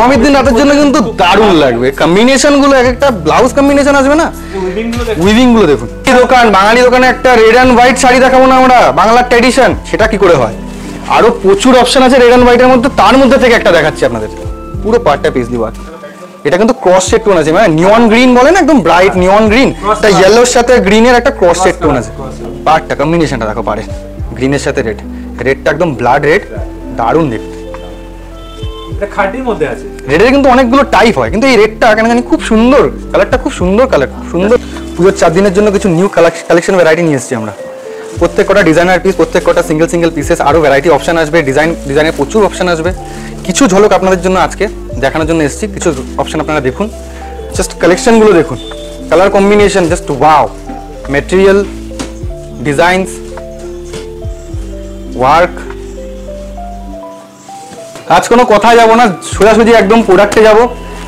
নবমীর দিন রাতের জন্য কিন্তু দারুণ লাগবে। কম্বিনেশন গুলো এক একটা ব্লাউজ কম্বিনেশন আসবে না, উইভিং গুলো দেখুন। দোকান বাঙালি দোকানে একটা রেড অ্যান্ড হোয়াইট শাড়ি দেখাবো না আমরা, বাংলার ট্র্যাডিশন, সেটা কি করে হয়? আরো প্রচুর অপশন আছে রেড অ্যান্ড হোয়াইটের মধ্যে, তার মধ্যে থেকে একটা দেখাচ্ছি আপনাদের। পুরো পার্টটা পেজলি ওয়ার্ক। এটা কিন্তু ক্রস শেড টোন আছে, মানে নিয়ন গ্রিন বলে না, একদম ব্রাইট নিয়ন গ্রিন, এটা ইয়েলোর সাথে গ্রিনের একটা ক্রস শেড টোন আছে। পার্টটা কম্বিনেশনটা দেখো, পারে গ্রিনের সাথে রেড, রেডটা একদম ব্লাড রেড, দারুণ দেখতে। এটা খাঁটির মধ্যে আছে। রেডের কিন্তু অনেকগুলো টাইপ হয়, কিন্তু এই রেডটা কেন জানি খুব সুন্দর, কালারটা খুব সুন্দর, কালার সুন্দর। পুজোর 4 দিনের জন্য কিছু নিউ কালেকশন ভ্যারাইটি নিয়ে এসেছি আমরা। প্রত্যেক কটা ডিজাইনার পিস, প্রত্যেক কটা সিঙ্গেল সিঙ্গেল পিসেস, আরও ভ্যারাইটি অপশন আসবে, ডিজাইনের প্রচুর অপশন আসবে। কিছু ঝলক আপনাদের জন্য আজকে দেখানোর জন্য এসেছি, কিছু অপশন আপনারা দেখুন, জাস্ট কালেকশনগুলো দেখুন, colour combination just wow, material, designs, work. আজ কোনো কথায় যাবো না, সোজাসুজি একদম প্রোডাক্টে যাবো।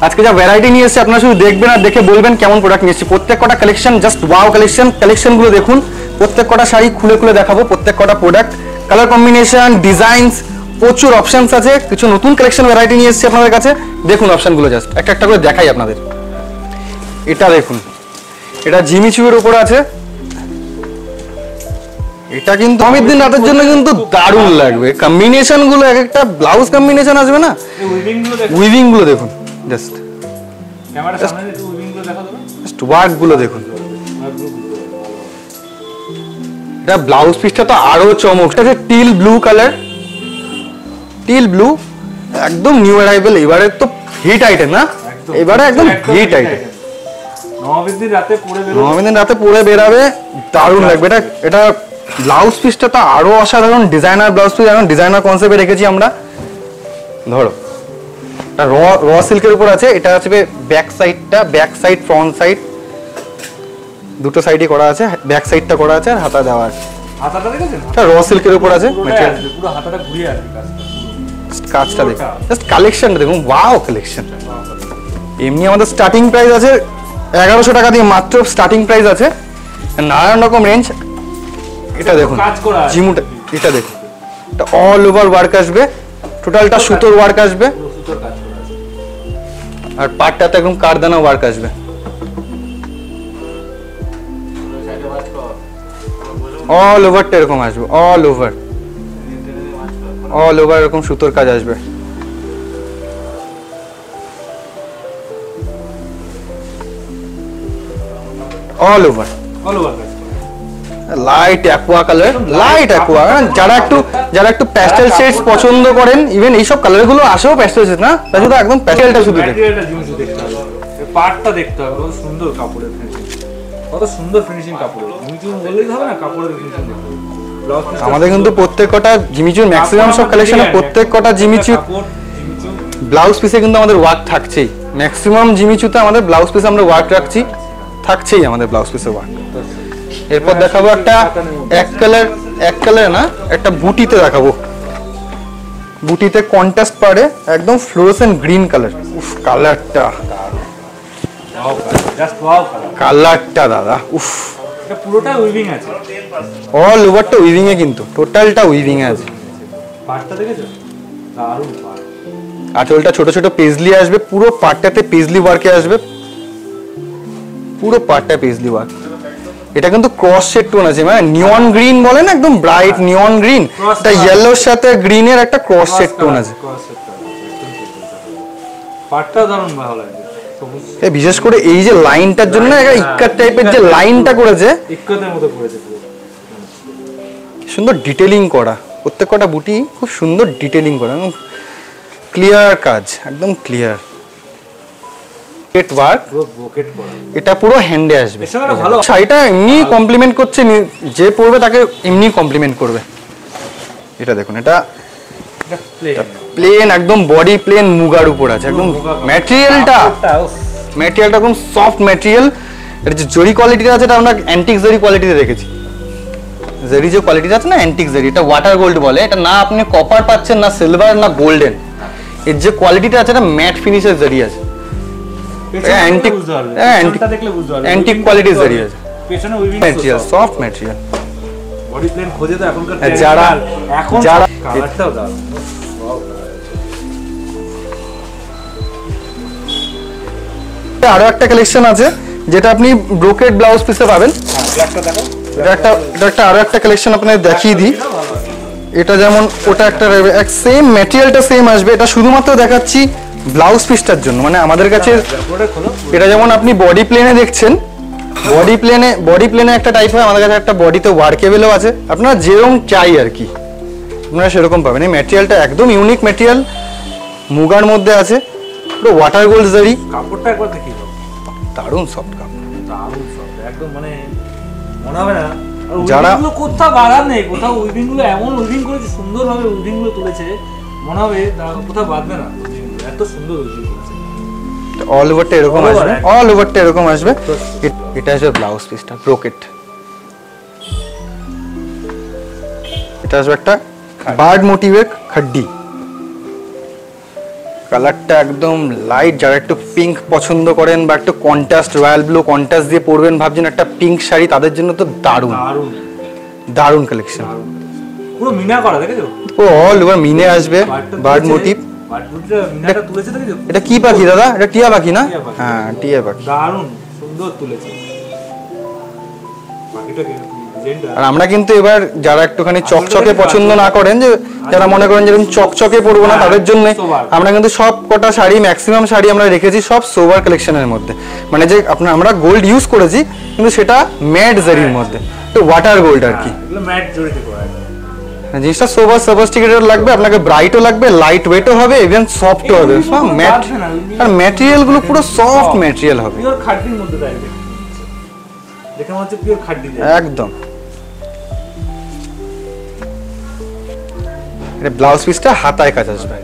আজকে যা ভ্যারাইটি নিয়ে এসেছি আপনারা শুধু দেখবেন আর দেখে বলবেন কেমন প্রোডাক্ট নিয়ে এসেছি। প্রত্যেক কটা কালেকশন জাস্ট ওয়াও কালেকশন, কালেকশনগুলো দেখুন। প্রত্যেক কটা শাড়ি খুলে খুলে দেখাবো, প্রত্যেক কটা প্রোডাক্ট, কালার কম্বিনেশন, ডিজাইনস, প্রচুর অপশনস আছে। কিছু নতুন কালেকশন ভ্যারাইটি নিয়ে এসেছি আপনাদের কাছে, দেখুন অপশনগুলো জাস্ট একটা একটা করে দেখাই আপনাদের। এটা দেখুন, এটা জিমিচুয়ের উপর আছে। এটা কিন্তু নবমীর দিন রাতের জন্য কিন্তু দারুণ লাগবে। কম্বিনেশন গুলো এক একটা ব্লাউজ কম্বিনেশন আসবে না, উইভিং গুলো দেখুন, জাস্ট ক্যামেরার সামনে একটু উইভিং গুলো দেখা দেবে, জাস্ট ওয়ার্ক গুলো দেখুন। এটা ব্লাউজ পিসটা তো আরো চমক, এটা teal blue colour, teal blue, একদম নিউ অ্যারাইভেল, এবারে তো হিট আইটেম না, এবারে একদম হিট আইটেম। নবমীর দিন রাতে পরে বেরোবে, নবমীর দিন রাতে পরে বেরাবে, দারুণ লাগবে। এটা ব্লাউজ পিসটা তো আরো অসাধারণ, ডিজাইনার ব্লাউজ পিস, এখন ডিজাইনার কনসেপ্টে রেখেছি আমরা। ধরো এটা র সিল্কের উপর আছে, এটা আছে ব্যাক সাইডটা, ব্যাক সাইড ফ্রন্ট সাইড দুটো সাইডই করা আছে, ব্যাক সাইডটা করা আছে আর হাতা দেওয়া আছে। হাতাটা দেখেছেন, এটা র সিল্কের উপর আছে, পুরো হাতাটা ঘুরিয়ে আছে কাজটা দেখুন, জাস্ট কালেকশনটা দেখুন, ওয়াও কালেকশন। এমনি আমাদের স্টার্টিং প্রাইস আছে 1100 টাকা দিয়ে, মাত্র স্টার্টিং প্রাইস আছে, নানান রকম রেঞ্জ। এটা দেখুন জিমুটা, এটা দেখুন, এটা অল ওভার ওয়ার্ক আসবে, টোটালটা সুতোর ওয়ার্ক আসবে, আর পাটটাতে একদম কারদানা ওয়ার্ক আসবে। অল ওভারটা এরকম আসবে, অল ওভার এরকম সুতোর কাজ আসবে। All over light aqua colour, light aqua. যারা একটু প্যাস্টেল শেডস পছন্দ করেন, ইভেন এইসব কালার গুলো আসেও প্যাস্টেল শেড না, তাই শুধু একদম প্যাস্টেলটা শুধু পাটটা দেখতে হবে, কত সুন্দর কাপড়ের ফিনিশিং, কত সুন্দর ফিনিশিং কাপড়ের, জিমিচু বললেই হবে না, কাপড়ের ফিনিশিং দেখতে হবে। আমাদের কিন্তু প্রত্যেক কটা জিমিচুর ম্যাক্সিমাম সব কালেকশনে প্রত্যেক কটা জিমিচু ব্লাউজ পিসে কিন্তু আমাদের ওয়ার্ক থাকছেই। ম্যাক্সিমাম জিমিচুতে আমাদের ব্লাউজ পিসে আমরা ওয়ার্ক রাখছি, থাকছেই আমাদের ব্লাউজ পিসে ওয়ার্ক। এরপর দেখাবো একটা এক কালার না, একটা বুটিতে দেখাবো। বুটিতে কন্ট্রাস্ট পারে, একদম ফ্লোরোসেন্ট গ্রিন কালার। উফ, কালারটা দাদা, উফ, এটা পুরোটা উইভিং আছে, অল ওভারটা উইভিং এ, কিন্তু টোটালটা উইভিং এ আছে। পাটটা দেখেছো, দারুণ পাট। আঁচলটা ছোট ছোট পেজলি আসবে, পুরো পাটটাতে পেজলি ওয়ার্কে আসবে, পুরো পাটটা পেজলি ওয়ার্ক। এটা কিন্তু ক্রস শেড টোন আছে, মানে নিয়ন গ্রিন বলে না, একদম ব্রাইট নিয়ন গ্রিন, এটা ইয়েলোর সাথে গ্রিনের একটা ক্রস শেড টোন আছে। পাটটা দারুণ ভালো লাগে, বিশেষ করে এই যে লাইনটার জন্য ইক্কাত টাইপের যে লাইনটা করেছে, ইক্কাতের মতো করেছে, সুন্দর ডিটেইলিং করা, প্রত্যেক কটা বুটি খুব সুন্দর ডিটেইলিং করা, ক্লিয়ার কাজ, একদম ক্লিয়ার ওয়ার্ক। এটা পুরো হ্যান্ডে আসবে, শাড়িটা এমনি কমপ্লিমেন্ট করছে, যে পরবে তাকে এমনি কমপ্লিমেন্ট করবে। এটা দেখুন, এটা প্লেন, একদম বডি প্লেন মুগার উপর আছে, একদম ম্যাটেরিয়ালটা একদম সফট ম্যাটেরিয়াল। এটা যে জরি কোয়ালিটিটা আছে, এটা আমরা অ্যান্টিক জরি কোয়ালিটিতে রেখেছি। জরি যে কোয়ালিটিটা আছে না, অ্যান্টিক জরি, এটা ওয়াটার গোল্ড বলে। এটা না আপনি কপার পাচ্ছেন, না সিলভার, না গোল্ডেন, এর যে কোয়ালিটিটা আছে এটা ম্যাট ফিনিশের জরি আছে, অ্যান্টিক কোয়ালিটির জরি আছে, material soft material. Body plain খোঁজে তো এখনকার যারা কালারটাও দাও, আরো একটা কালেকশন আছে যেটা আপনি ব্রোকেড ব্লাউজ পিসে পাবেন। এটা একটা আরো একটা কালেকশন আপনাদের দেখিয়ে দিই। এটা যেমন ওটা একটা সেম ম্যাটেরিয়ালটা সেম আসবে, এটা শুধুমাত্র দেখাচ্ছি ব্লাউজ পিসটার জন্য। মানে আমাদের কাছে এটা যেমন আপনি বডি প্লেনে দেখছেন, বডি প্লেনে একটা টাইপ হয়, আমাদের কাছে একটা বডিতে ওয়ার্কেবলও আছে। আপনারা যেরকম চাই আর কি আপনারা সেরকম পাবেন। এই ম্যাটেরিয়ালটা একদম ইউনিক ম্যাটেরিয়াল, মুগার মধ্যে আছে, পুরো ওয়াটার গোল্ড জারি। কাপড়টা একবার দেখি, দারুণ সফট কাপড়, দারুণ সফট, একদম মানে মনে হবে না যারা কোথাও বাধা নেই, কোথাও উইভিং গুলো এমন উইভিং করেছে, সুন্দরভাবে উইভিং গুলো তুলেছে, মনে হবে কোথাও বাঁধবে না, এত সুন্দর উইভিং করেছে। অল ওভারটা এরকম আসবে, অল ওভারটা এরকম আসবে। এটা আসবে ব্লাউজ পিসটা ব্রোকেট। এটা আসবে একটা বার্ড মোটিভের খাড্ডি, কালারটা একদম লাইট। যারা একটু পিঙ্ক পছন্দ করেন বা একটু কন্ট্রাস্ট রয়্যাল ব্লু কন্ট্রাস্ট দিয়ে পরবেন ভাবছেন একটা পিঙ্ক শাড়ি, তাদের জন্য তো দারুণ দারুণ কালেকশন। পুরো মিনা করা দেখেছো, পুরো অল ওভার মিনে আসবে বার্ড মোটিভ। এটা কি পাখি দাদা? এটা টিয়া পাখি না? হ্যাঁ টিয়া পাখি, দারুণ সুন্দর তুলেছে পাখিটাকে। আর আমরা কিন্তু এবার যারা একটুখানি চকচকে পছন্দ না করেন, যে যারা মনে করেন যেরকম চকচকে পরবো না, তাদের জন্য আমরা কিন্তু সব কটা শাড়ি, ম্যাক্সিমাম শাড়ি আমরা রেখেছি সব সোবার কালেকশনের মধ্যে। মানে যে আপনার আমরা গোল্ড ইউজ করেছি কিন্তু সেটা ম্যাট জারির মধ্যে, তো ওয়াটার গোল্ড আর কি। জিনিসটা সোবার সফিস্টিকেটেড লাগবে, আপনাকে ব্রাইটও লাগবে, লাইট ওয়েটও হবে, ইভেন সফটও হবে। ম্যাট আর ম্যাটেরিয়াল গুলো পুরো সফট ম্যাটেরিয়াল হবে, পিওর খাদ্যের মধ্যে দেখে মনে হচ্ছে পিওর খাদ্য একদম। এটা ব্লাউজ পিসটা হাতায় কাজ আসবে।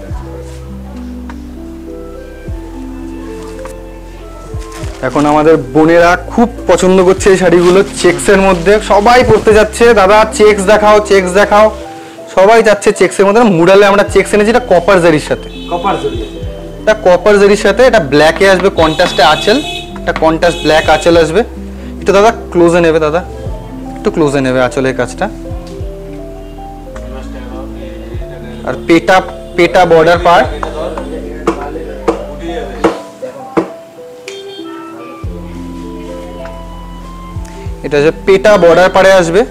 এখন আমাদের বোনেরা খুব পছন্দ করছে এই শাড়িগুলো, চেক্সের মধ্যে সবাই পরতে যাচ্ছে। দাদা চেক্স দেখাও, চেক্স দেখাও, সবাই যাচ্ছে চেক্সের মধ্যে। মুডালে আমরা চেক্স এনেছি, এটা কপার জারির সাথে, এটা কপার জারির সাথে। এটা ব্ল্যাকে আসবে, কন্ট্রাস্টে আঁচল, এটা কন্ট্রাস্ট ব্ল্যাক আঁচল আসবে। এটা দাদা ক্লোজে নেবে, দাদা একটু ক্লোজে নেবে আঁচলের কাজটা। আর পেটা বর্ডার পার্ট, এটা যে পেটা বর্ডার পারে আসবে।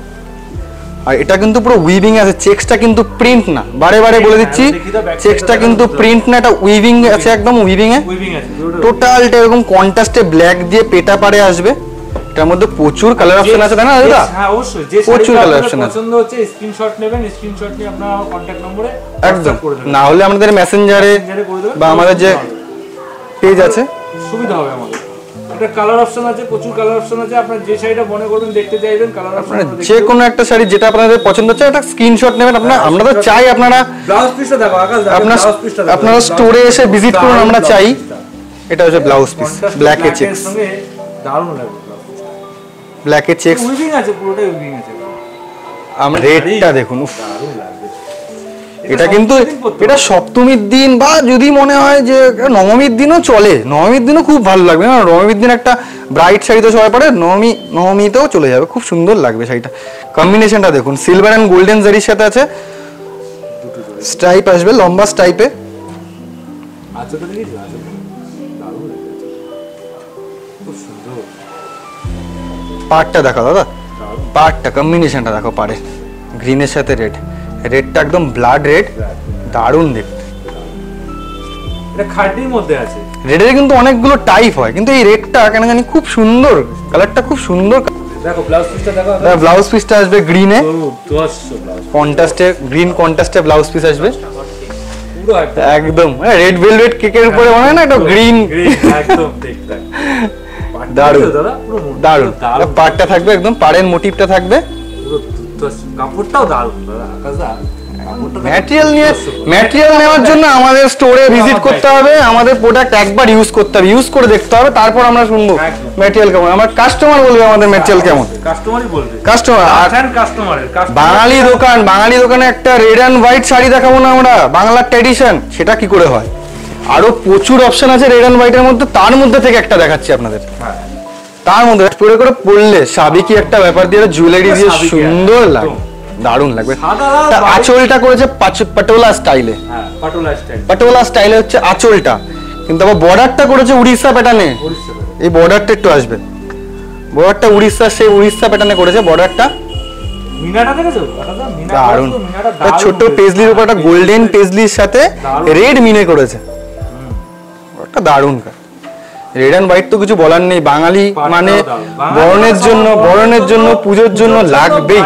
আর এটা কিন্তু পুরো উইভিং আছে, চেক্সটা কিন্তু প্রিন্ট না, বারে বারে বলে দিচ্ছি চেক্সটা কিন্তু প্রিন্ট না, এটা উইভিং আছে, একদম উইভিং এ টোটালটা এরকম কন্ট্রাস্টে ব্ল্যাক দিয়ে পেটা পারে আসবে। এটার মধ্যে প্রচুর কালার অপশন আছে, তাই না দাদা? হ্যাঁ অবশ্যই, যে প্রচুর কালার অপশন আছে। পছন্দ হচ্ছে স্ক্রিনশট নেবেন, স্ক্রিনশট নিয়ে আপনার কন্টাক্ট নম্বরে একদম, না হলে আমাদের মেসেঞ্জারে বা আমাদের যে পেজ আছে সুবিধা হবে আমাদের। এটা কালার অপশন আছে, প্রচুর কালার অপশন আছে, আপনারা যে শাড়িটা মনে করবেন দেখতে চাইবেন কালার অপশন, যে কোনো একটা শাড়ি যেটা আপনাদের পছন্দ হচ্ছে একটা স্ক্রিনশট নেবেন। আমরা তো চাই আপনারা ব্লাউজ পিসটা দেখো, আকাশ দেখো ব্লাউজ পিসটা দেখো, আপনারা স্টোরে এসে ভিজিট করুন, আমরা চাই। এটা হচ্ছে ব্লাউজ পিস, ব্ল্যাক এ চেক্স, সঙ্গে দারুণ লাগবে। ব্ল্যাক এ চেক্স উইভিং আছে, পুরোটাই উইভিং আছে। আমরা রেটটা দেখুন, দারুণ লাগবে। এটা কিন্তু এটা সপ্তমীর দিন বা যদি মনে হয় যে নবমীর দিনও চলে, নবমীর দিনও খুব ভালো লাগবে। না নবমীর দিন একটা ব্রাইট শাড়ি তো সবাই পরে, নবমীতেও চলে যাবে, খুব সুন্দর লাগবে শাড়িটা। কম্বিনেশনটা দেখুন, সিলভার অ্যান্ড গোল্ডেন জারির সাথে আছে, স্ট্রাইপ আসবে লম্বা স্ট্রাইপে। আচ্ছা তো দেখি দারুণ লাগবে, খুব সুন্দর। পাড়টা দেখো দাদা, পাড়টা কম্বিনেশনটা দেখো, পাড়ে গ্রিনের সাথে রেড, রেডটা একদম ব্লাড রেড, দারুণ দেখতে। এটা খাদ্যের মধ্যে আছে, রেডের কিন্তু অনেকগুলো টাইপ হয়, কিন্তু এই রেডটা কেন জানি খুব সুন্দর, কালারটা খুব সুন্দর। দেখো ব্লাউজ পিসটা দেখো, ব্লাউজ পিসটা আসবে গ্রিনে, ব্লাউজ কন্ট্রাস্টে, গ্রিন কন্ট্রাস্টে ব্লাউজ পিস আসবে পুরো একদম রেড ভেলভেট কেকের উপরে মনে হয় না, এটা গ্রিন, একদম দেখতে দারুণ দারুণ। দারুণ পাড়টা থাকবে একদম, পাড়ের মোটিভটা থাকবে, পুরো কাপড়টাও দারুণ দাদা, আকাশদা ম্যাটেরিয়াল নেওয়ার জন্য আমাদের স্টোরে ভিজিট করতে হবে, আমাদের প্রোডাক্ট একবার ইউজ করতে হবে, ইউজ করে দেখতে হবে, তারপর আমরা শুনবো ম্যাটেরিয়াল কেমন। আমার কাস্টমার বলবে আমাদের ম্যাটেরিয়াল কেমন, কাস্টমারই বলবে, কাস্টমার। বাঙালি দোকানে একটা রেড অ্যান্ড হোয়াইট শাড়ি দেখাবো না আমরা, বাংলার ট্র্যাডিশন, সেটা কি করে হয়? আরো প্রচুর অপশন আছে রেড অ্যান্ড হোয়াইটের মধ্যে, তার মধ্যে থেকে একটা দেখাচ্ছি আপনাদের। তার মধ্যে পরে করে পড়লে সাবিকি একটা ব্যাপার দিয়ে জুয়েলারি দিয়ে সুন্দর লাগে, দারুণ লাগবে। আঁচলটা করেছে পাটোলা স্টাইলে, পাটোলা স্টাইলে হচ্ছে আঁচলটা, কিন্তু আবার বর্ডারটা করেছে উড়িষ্যা প্যাটার্নে। এই বর্ডারটা একটু আসবে, বর্ডারটা উড়িষ্যা, সেই উড়িষ্যা প্যাটার্নে করেছে বর্ডারটা। মিনাটা দেখেছো? দারুণ, ছোট পেজলির উপর একটা গোল্ডেন পেজলির সাথে রেড মিনে করেছে, একটা দারুণ কাজ। রেড অ্যান্ড হোয়াইট তো কিছু বলার নেই, বাঙালি মানে বরণের জন্য পুজোর জন্য লাগবেই।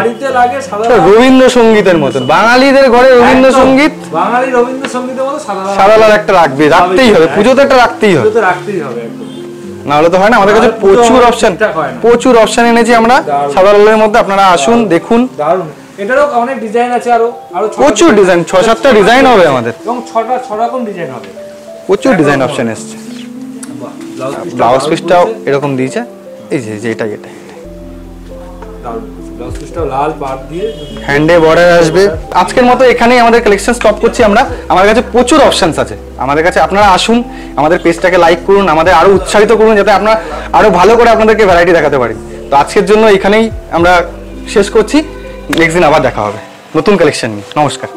রবীন্দ্রসঙ্গীতের মতন বাঙালিদের ঘরে রবীন্দ্রসঙ্গীত, বাঙালি রবীন্দ্রসঙ্গীতের মতো সাদা লাল একটা রাখতেই হবে, পুজোতে একটা রাখতেই হবে, না হলে তো হয় না। আমাদের কাছে প্রচুর অপশন এনেছি আমরা সাদা লালের মধ্যে, আপনারা আসুন দেখুন। দারুণ, এটারও অনেক ডিজাইন আছে, আরো প্রচুর ডিজাইন, 6-7টা ডিজাইন হবে আমাদের, এবং 6 রকম ডিজাইন হবে, প্রচুর ডিজাইন অপশন এসছে। ব্লাউজ পিসটাও এরকম দিয়েছে, এই যে এটা ব্লাউজ পিসটাও লাল পাড় দিয়ে হ্যান্ডে বর্ডার আসবে। আজকের মতো এখানেই আমাদের কালেকশন স্টপ করছি আমরা। আমাদের কাছে প্রচুর অপশনস আছে আমাদের কাছে, আপনারা আসুন, আমাদের পেজটাকে লাইক করুন, আমাদের আরো উৎসাহিত করুন যাতে আমরা আরো ভালো করে আপনাদেরকে ভ্যারাইটি দেখাতে পারি। তো আজকের জন্য এখানেই আমরা শেষ করছি, নেক্সট দিন আবার দেখা হবে নতুন কালেকশন নিয়ে। নমস্কার।